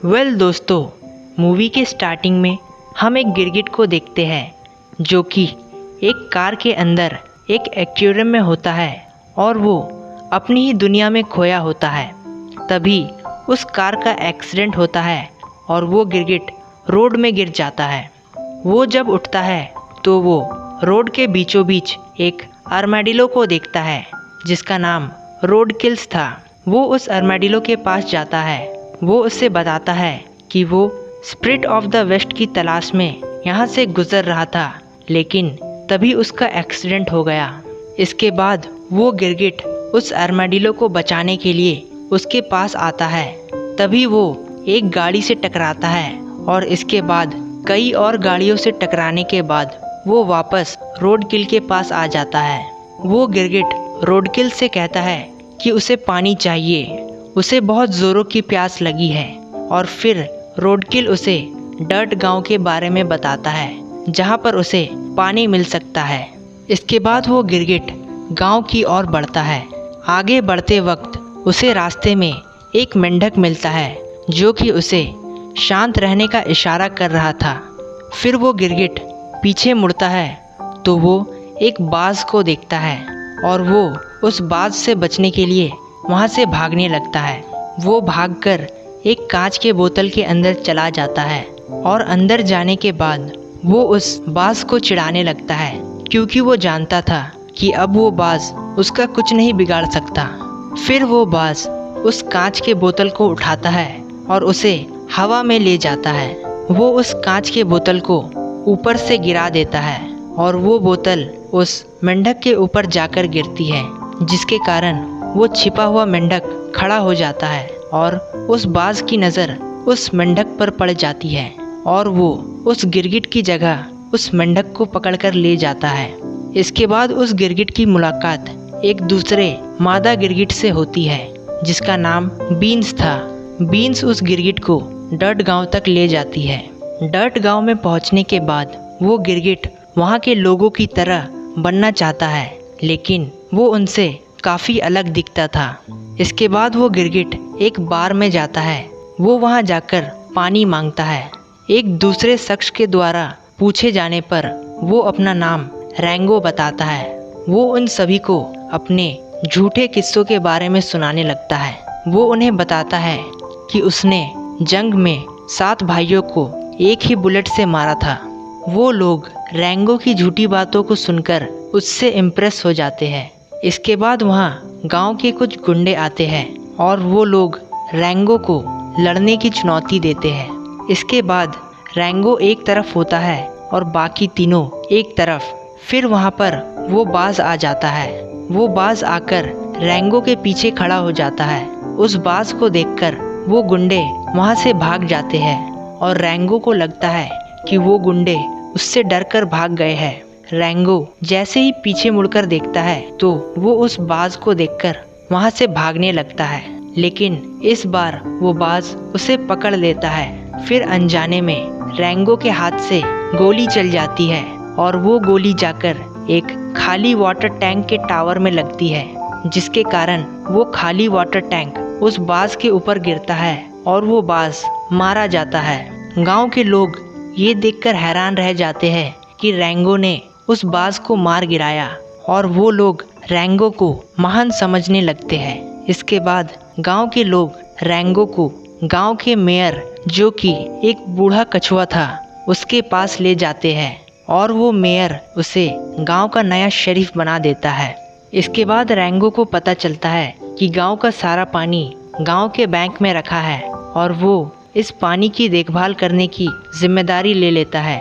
दोस्तों, मूवी के स्टार्टिंग में हम एक गिरगिट को देखते हैं जो कि एक कार के अंदर एक एक्वेरियम में होता है और वो अपनी ही दुनिया में खोया होता है। तभी उस कार का एक्सीडेंट होता है और वो गिरगिट रोड में गिर जाता है। वो जब उठता है तो वो रोड के बीचों बीच एक आर्माडिलो को देखता है जिसका नाम रोडकिल्स था। वो उस आर्माडिलो के पास जाता है। वो उससे बताता है कि वो स्पिरिट ऑफ द वेस्ट की तलाश में यहाँ से गुजर रहा था, लेकिन तभी उसका एक्सीडेंट हो गया। इसके बाद वो गिरगिट उस आर्माडिलो को बचाने के लिए उसके पास आता है। तभी वो एक गाड़ी से टकराता है और इसके बाद कई और गाड़ियों से टकराने के बाद वो वापस रोडकिल के पास आ जाता है। वो गिरगिट रोडकिल से कहता है कि उसे पानी चाहिए, उसे बहुत ज़ोरों की प्यास लगी है। और फिर रोडकिल उसे डर्ट गांव के बारे में बताता है जहां पर उसे पानी मिल सकता है। इसके बाद वो गिरगिट गांव की ओर बढ़ता है। आगे बढ़ते वक्त उसे रास्ते में एक मेंढक मिलता है जो कि उसे शांत रहने का इशारा कर रहा था। फिर वो गिरगिट पीछे मुड़ता है तो वो एक बाज को देखता है और वो उस बाज से बचने के लिए वहाँ से भागने लगता है। वो भागकर एक कांच के बोतल के अंदर चला जाता है और अंदर जाने के बाद वो उस बाज को चिढ़ाने लगता है क्योंकि वो जानता था कि अब वो बाज उसका कुछ नहीं बिगाड़ सकता। फिर वो बाज उस कांच के बोतल को उठाता है और उसे हवा में ले जाता है। वो उस कांच के बोतल को ऊपर से गिरा देता है और वो बोतल उस मेंढक के ऊपर जाकर गिरती है, जिसके कारण वो छिपा हुआ मेंढक खड़ा हो जाता है और उस बाज की नज़र उस मेंढक पर पड़ जाती है और वो उस गिरगिट की जगह उस मेंढक को पकड़कर ले जाता है। इसके बाद उस गिरगिट की मुलाकात एक दूसरे मादा गिरगिट से होती है जिसका नाम बीन्स था। बीन्स उस गिरगिट को डर्ट गांव तक ले जाती है। डर्ट गांव में पहुंचने के बाद वो गिरगिट वहां के लोगों की तरह बनना चाहता है, लेकिन वो उनसे काफ़ी अलग दिखता था। इसके बाद वो गिरगिट एक बार में जाता है। वो वहां जाकर पानी मांगता है। एक दूसरे शख्स के द्वारा पूछे जाने पर वो अपना नाम रैंगो बताता है। वो उन सभी को अपने झूठे किस्सों के बारे में सुनाने लगता है। वो उन्हें बताता है कि उसने जंग में 7 भाइयों को एक ही बुलेट से मारा था। वो लोग रैंगो की झूठी बातों को सुनकर उससे इम्प्रेस हो जाते हैं। इसके बाद वहाँ गांव के कुछ गुंडे आते हैं और वो लोग रैंगो को लड़ने की चुनौती देते हैं। इसके बाद रैंगो एक तरफ होता है और बाकी तीनों एक तरफ। फिर वहाँ पर वो बाज आ जाता है। वो बाज आकर रैंगो के पीछे खड़ा हो जाता है। उस बाज को देखकर वो गुंडे वहाँ से भाग जाते हैं और रैंगो को लगता है कि वो गुंडे उससे डरकर भाग गए हैं। रैंगो जैसे ही पीछे मुड़कर देखता है तो वो उस बाज को देखकर वहां से भागने लगता है, लेकिन इस बार वो बाज उसे पकड़ लेता है। फिर अनजाने में रैंगो के हाथ से गोली चल जाती है और वो गोली जाकर एक खाली वाटर टैंक के टावर में लगती है, जिसके कारण वो खाली वाटर टैंक उस बाज के ऊपर गिरता है और वो बाज मारा जाता है। गाँव के लोग ये देखकर हैरान रह जाते हैं कि रैंगो ने उस बाज को मार गिराया और वो लोग रैंगो को महान समझने लगते हैं। इसके बाद गांव के लोग रैंगो को गांव के मेयर, जो कि एक बूढ़ा कछुआ था, उसके पास ले जाते हैं और वो मेयर उसे गांव का नया शरीफ बना देता है। इसके बाद रैंगो को पता चलता है कि गांव का सारा पानी गांव के बैंक में रखा है और वो इस पानी की देखभाल करने की जिम्मेदारी ले लेता है।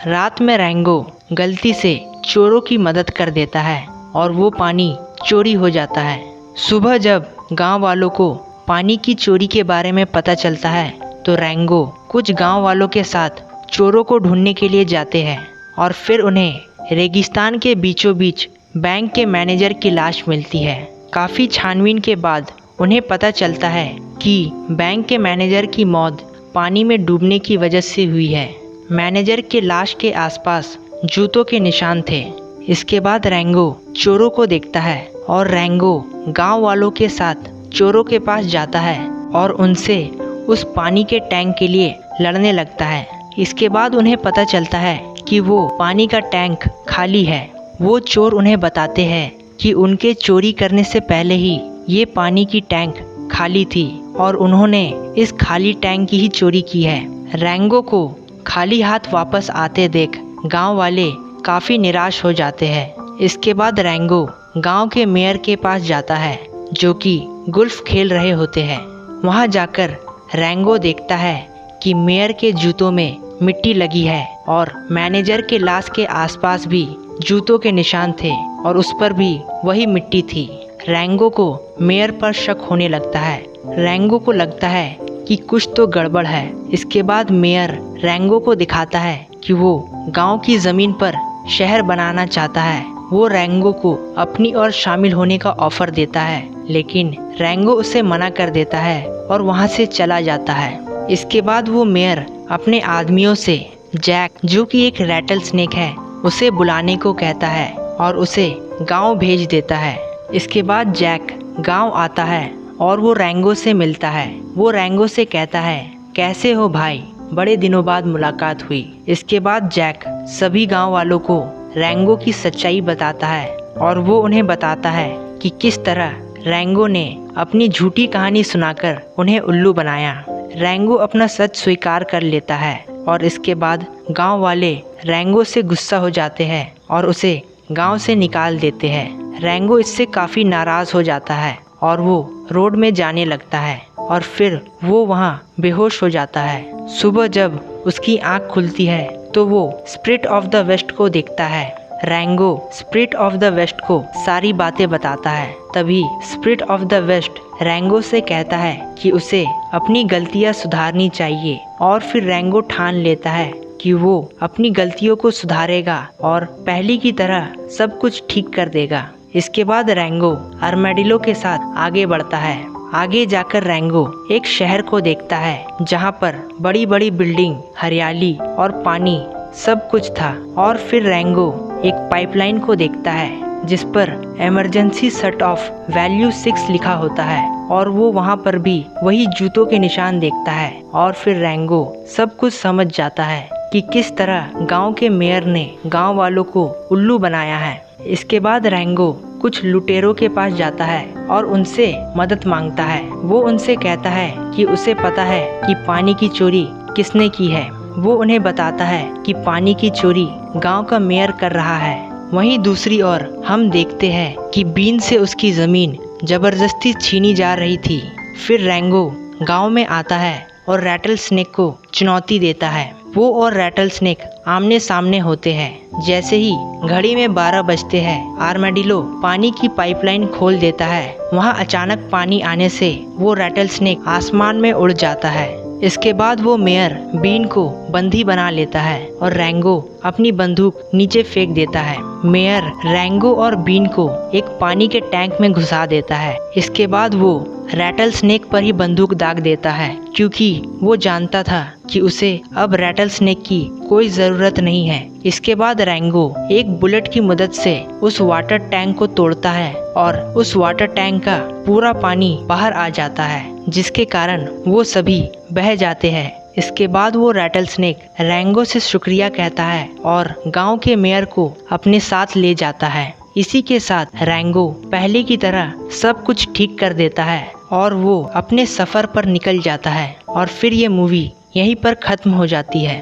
रात में रैंगो गलती से चोरों की मदद कर देता है और वो पानी चोरी हो जाता है। सुबह जब गांव वालों को पानी की चोरी के बारे में पता चलता है तो रैंगो कुछ गांव वालों के साथ चोरों को ढूंढने के लिए जाते हैं और फिर उन्हें रेगिस्तान के बीचों बीच बैंक के मैनेजर की लाश मिलती है। काफ़ी छानबीन के बाद उन्हें पता चलता है कि बैंक के मैनेजर की मौत पानी में डूबने की वजह से हुई है। मैनेजर के लाश के आसपास जूतों के निशान थे। इसके बाद रैंगो चोरों को देखता है और रैंगो गांव वालों के साथ चोरों के पास जाता है और उनसे उस पानी के टैंक के लिए लड़ने लगता है। इसके बाद उन्हें पता चलता है कि वो पानी का टैंक खाली है। वो चोर उन्हें बताते हैं कि उनके चोरी करने से पहले ही ये पानी की टैंक खाली थी और उन्होंने इस खाली टैंक की ही चोरी की है। रैंगो को खाली हाथ वापस आते देख गांव वाले काफ़ी निराश हो जाते हैं। इसके बाद रैंगो गांव के मेयर के पास जाता है जो कि गोल्फ खेल रहे होते हैं। वहां जाकर रैंगो देखता है कि मेयर के जूतों में मिट्टी लगी है और मैनेजर के लाश के आसपास भी जूतों के निशान थे और उस पर भी वही मिट्टी थी। रैंगो को मेयर पर शक होने लगता है। रैंगो को लगता है कि कुछ तो गड़बड़ है। इसके बाद मेयर रैंगो को दिखाता है कि वो गांव की ज़मीन पर शहर बनाना चाहता है। वो रैंगो को अपनी ओर शामिल होने का ऑफर देता है, लेकिन रैंगो उसे मना कर देता है और वहां से चला जाता है। इसके बाद वो मेयर अपने आदमियों से जैक, जो कि एक रैटल स्नेक है, उसे बुलाने को कहता है और उसे गांव भेज देता है। इसके बाद जैक गांव आता है और वो रैंगो से मिलता है। वो रैंगो से कहता है, कैसे हो भाई, बड़े दिनों बाद मुलाकात हुई। इसके बाद जैक सभी गांव वालों को रैंगो की सच्चाई बताता है और वो उन्हें बताता है कि किस तरह रैंगो ने अपनी झूठी कहानी सुनाकर उन्हें उल्लू बनाया। रैंगो अपना सच स्वीकार कर लेता है और इसके बाद गांव वाले रैंगो से गुस्सा हो जाते हैं और उसे गांव से निकाल देते हैं। रैंगो इससे काफ़ी नाराज़ हो जाता है और वो रोड में जाने लगता है और फिर वो वहाँ बेहोश हो जाता है। सुबह जब उसकी आँख खुलती है तो वो स्पिरिट ऑफ द वेस्ट को देखता है। Rango spirit of the waste को सारी बातें बताता है। तभी spirit of the waste Rango से कहता है कि उसे अपनी गलतियाँ सुधारनी चाहिए और फिर रैंगो ठान लेता है कि वो अपनी गलतियों को सुधारेगा और पहले की तरह सब कुछ ठीक कर देगा। इसके बाद रैंगो आर्मेडिलो के साथ आगे बढ़ता है। आगे जाकर रैंगो एक शहर को देखता है जहाँ पर बड़ी बड़ी बिल्डिंग, हरियाली और पानी सब कुछ था। और फिर रैंगो एक पाइपलाइन को देखता है जिस पर इमरजेंसी शट ऑफ वैल्यू 6 लिखा होता है और वो वहाँ पर भी वही जूतों के निशान देखता है। और फिर रैंगो सब कुछ समझ जाता है कि किस तरह गांव के मेयर ने गांव वालों को उल्लू बनाया है। इसके बाद रैंगो कुछ लुटेरों के पास जाता है और उनसे मदद मांगता है। वो उनसे कहता है कि उसे पता है कि पानी की चोरी किसने की है। वो उन्हें बताता है कि पानी की चोरी गांव का मेयर कर रहा है। वहीं दूसरी ओर हम देखते हैं कि बीन से उसकी ज़मीन ज़बरदस्ती छीनी जा रही थी। फिर रैंगो गांव में आता है और रैटल स्नेक को चुनौती देता है। वो और रैटल स्नेक आमने सामने होते हैं। जैसे ही घड़ी में 12 बजते हैं, आर्मेडिलो पानी की पाइपलाइन खोल देता है। वहाँ अचानक पानी आने से वो रैटल स्नेक आसमान में उड़ जाता है। इसके बाद वो मेयर बीन को बंदी बना लेता है और रैंगो अपनी बंदूक नीचे फेंक देता है। मेयर रैंगो और बीन को एक पानी के टैंक में घुसा देता है। इसके बाद वो रैटल स्नेक पर ही बंदूक दाग देता है क्योंकि वो जानता था कि उसे अब रैटल स्नेक की कोई ज़रूरत नहीं है। इसके बाद रैंगो एक बुलेट की मदद से उस वाटर टैंक को तोड़ता है और उस वाटर टैंक का पूरा पानी बाहर आ जाता है, जिसके कारण वो सभी बह जाते हैं। इसके बाद वो रैटल स्नेक रैंगो से शुक्रिया कहता है और गांव के मेयर को अपने साथ ले जाता है। इसी के साथ रैंगो पहले की तरह सब कुछ ठीक कर देता है और वो अपने सफ़र पर निकल जाता है और फिर ये मूवी यहीं पर ख़त्म हो जाती है।